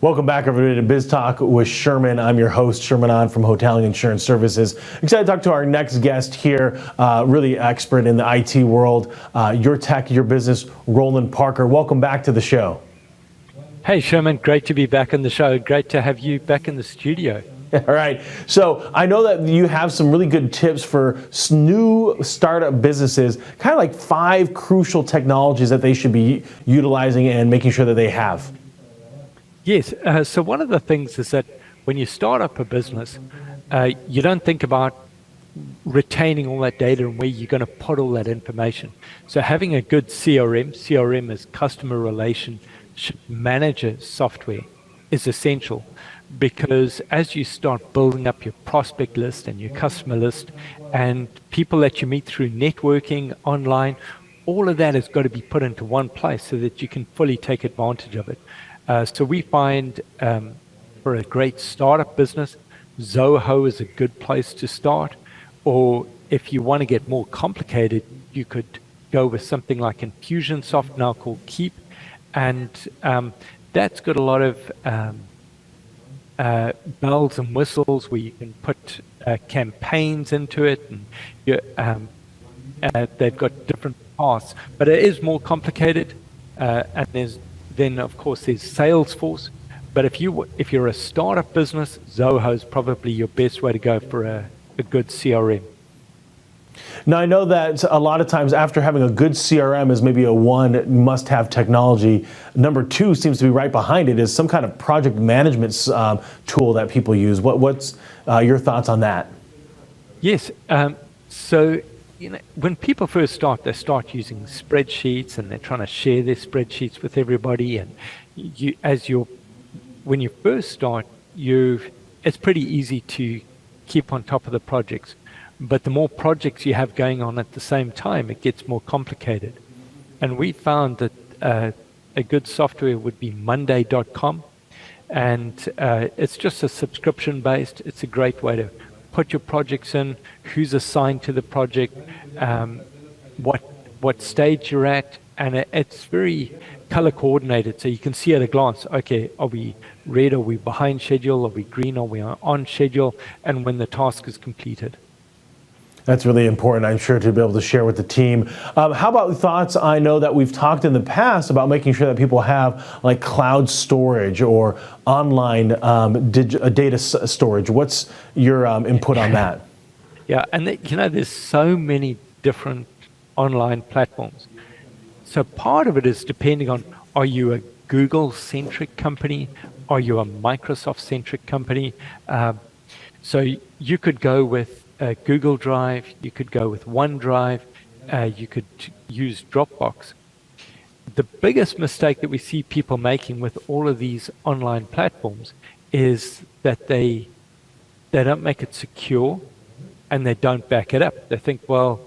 Welcome back, everybody, to Biz Talk with Sherman. I'm your host, Sherman On from Hoteling Insurance Services. Excited to talk to our next guest here, really expert in the IT world, your tech, your business, Roland Parker. Welcome back to the show. Hey, Sherman, great to be back on the show. Great to have you back in the studio. All right. So I know that you have some really good tips for new startup businesses, kind of like 5 crucial technologies that they should be utilizing and making sure that they have. Yes. So one of the things is that when you start up a business, you don't think about retaining all that data and where you're going to put all that information. So having a good CRM is customer relationship manager software, is essential, because as you start building up your prospect list and your customer list and people that you meet through networking online, all of that has got to be put into one place so that you can fully take advantage of it. So we find for a great startup business, Zoho is a good place to start. Or if you want to get more complicated, you could go with something like Infusionsoft, now called Keep. And that's got a lot of bells and whistles where you can put campaigns into it. And they've got different paths. But it is more complicated. And then, of course, there's Salesforce. But if you're a startup business, Zoho is probably your best way to go for a good CRM. Now, I know that a lot of times after having a good CRM is maybe a must-have technology. Number 2 seems to be right behind it, is some kind of project management tool that people use. What's your thoughts on that? Yes. So when people first start, they start using spreadsheets and they're trying to share their spreadsheets with everybody. And when you first start, it's pretty easy to keep on top of the projects. But the more projects you have going on at the same time, it gets more complicated. And we found that a good software would be Monday.com. And it's just a subscription-based. It's a great way to put your projects in, who's assigned to the project, what stage you're at, and it's very color coordinated, so you can see at a glance, okay, are we red, are we behind schedule, are we green, are we on schedule, and when the task is completed. That's really important, I'm sure, to be able to share with the team. How about thoughts? I know that we've talked in the past about making sure that people have like cloud storage or online data storage. What's your input on that? Yeah, and there's so many different online platforms. So part of it is depending on, are you a Google-centric company? Are you a Microsoft-centric company? So you could go with Google Drive, you could go with OneDrive, you could use Dropbox. The biggest mistake that we see people making with all of these online platforms is that they don't make it secure and they don't back it up. They think, well,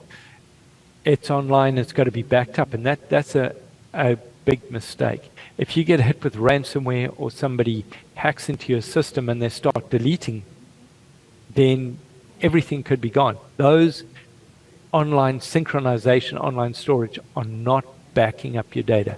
it's online, it's got to be backed up, and that's a big mistake. If you get hit with ransomware or somebody hacks into your system and they start deleting, then everything could be gone. Those online synchronization, online storage are not backing up your data.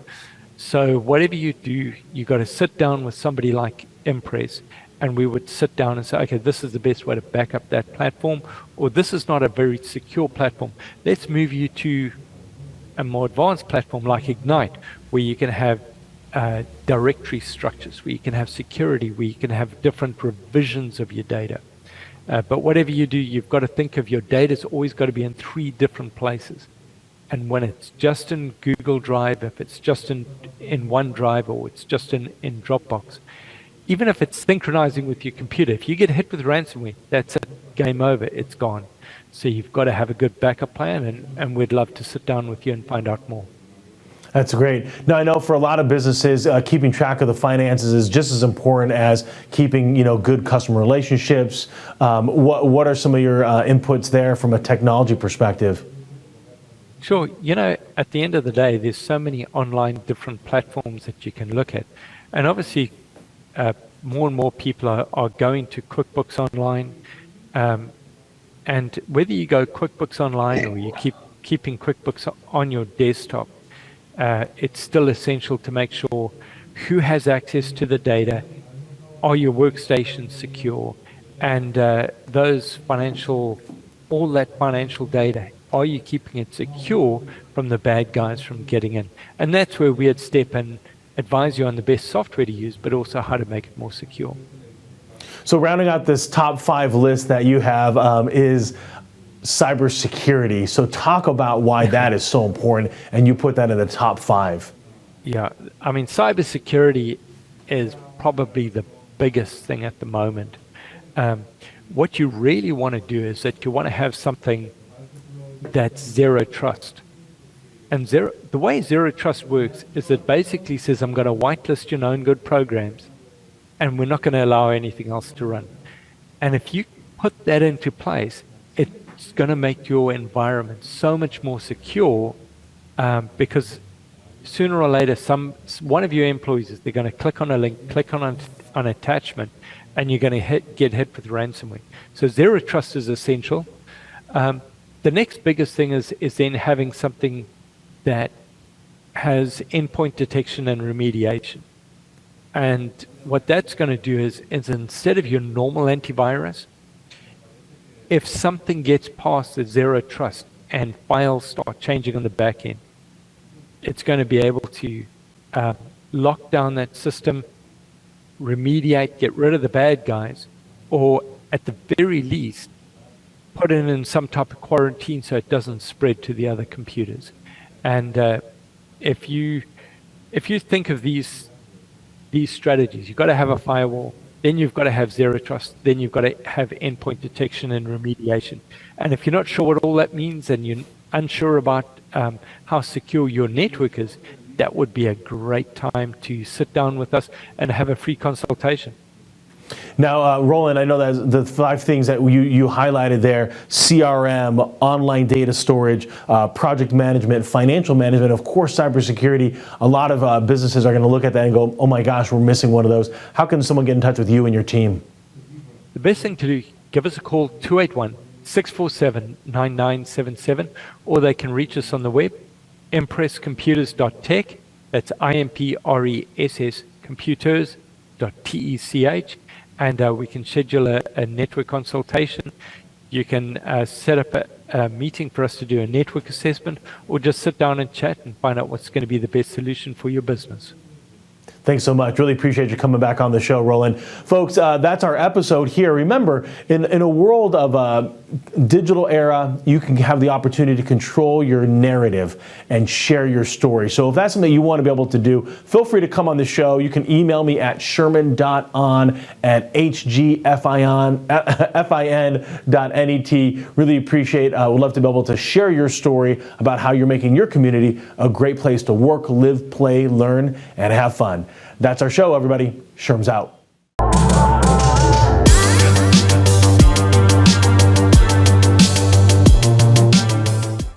So whatever you do, you got to sit down with somebody like Impress, and we would sit down and say, okay, this is the best way to back up that platform, or this is not a very secure platform. Let's move you to a more advanced platform like Ignite, where you can have directory structures, where you can have security, where you can have different revisions of your data. But whatever you do, you've got to think of your data's always got to be in 3 different places. And when it's just in Google Drive, if it's just in OneDrive, or it's just in Dropbox, even if it's synchronizing with your computer, if you get hit with ransomware, that's it, game over, it's gone. So you've got to have a good backup plan, and we'd love to sit down with you and find out more. That's great. Now, I know for a lot of businesses, keeping track of the finances is just as important as keeping, good customer relationships. What are some of your inputs there from a technology perspective? Sure. At the end of the day, there's so many online different platforms that you can look at. And obviously, more and more people are going to QuickBooks Online. And whether you go QuickBooks Online or you keeping QuickBooks on your desktop, it's still essential to make sure who has access to the data Are your workstations secure? And all that financial data, are you keeping it secure from the bad guys from getting in? And that's where we'd step in, advise you on the best software to use, but also how to make it more secure. So rounding out this top 5 list that you have is cybersecurity. So talk about why that is so important, and you put that in the top 5. Yeah, I mean, cybersecurity is probably the biggest thing at the moment. What you really want to do is that you want to have something that's zero trust. And the way zero trust works is it basically says, I'm going to whitelist your known good programs, and we're not going to allow anything else to run. And if you put that into place, it's going to make your environment so much more secure, because sooner or later, one of your employees, they're going to click on a link, click on an attachment, and you're going to get hit with ransomware. So zero trust is essential. The next biggest thing is then having something that has endpoint detection and remediation. And what that's going to do is instead of your normal antivirus, if something gets past the zero trust and files start changing on the back end, it's going to be able to lock down that system, remediate, get rid of the bad guys, or at the very least, put it in some type of quarantine so it doesn't spread to the other computers. And if you think of these strategies, you've got to have a firewall, then you've got to have zero trust, then you've got to have endpoint detection and remediation. And if you're not sure what all that means and you're unsure about how secure your network is, that would be a great time to sit down with us and have a free consultation. Now, Roland, I know that the 5 things that you highlighted there: CRM, online data storage, project management, financial management, of course, cybersecurity. A lot of businesses are going to look at that and go, oh my gosh, we're missing one of those. How can someone get in touch with you and your team? The best thing to do, give us a call, 281-647-9977, or they can reach us on the web, impresscomputers.tech. That's IMPRESS computers.tech. And we can schedule a network consultation. You can set up a meeting for us to do a network assessment, or just sit down and chat and find out what's going to be the best solution for your business. Thanks so much. Really appreciate you coming back on the show, Roland. Folks, that's our episode here. Remember, in a world of digital era, you can have the opportunity to control your narrative and share your story. So if that's something you want to be able to do, feel free to come on the show. You can email me at sherman.on@hgfin.net. Really appreciate, would love to be able to share your story about how you're making your community a great place to work, live, play, learn, and have fun. That's our show, everybody. Sherm's out.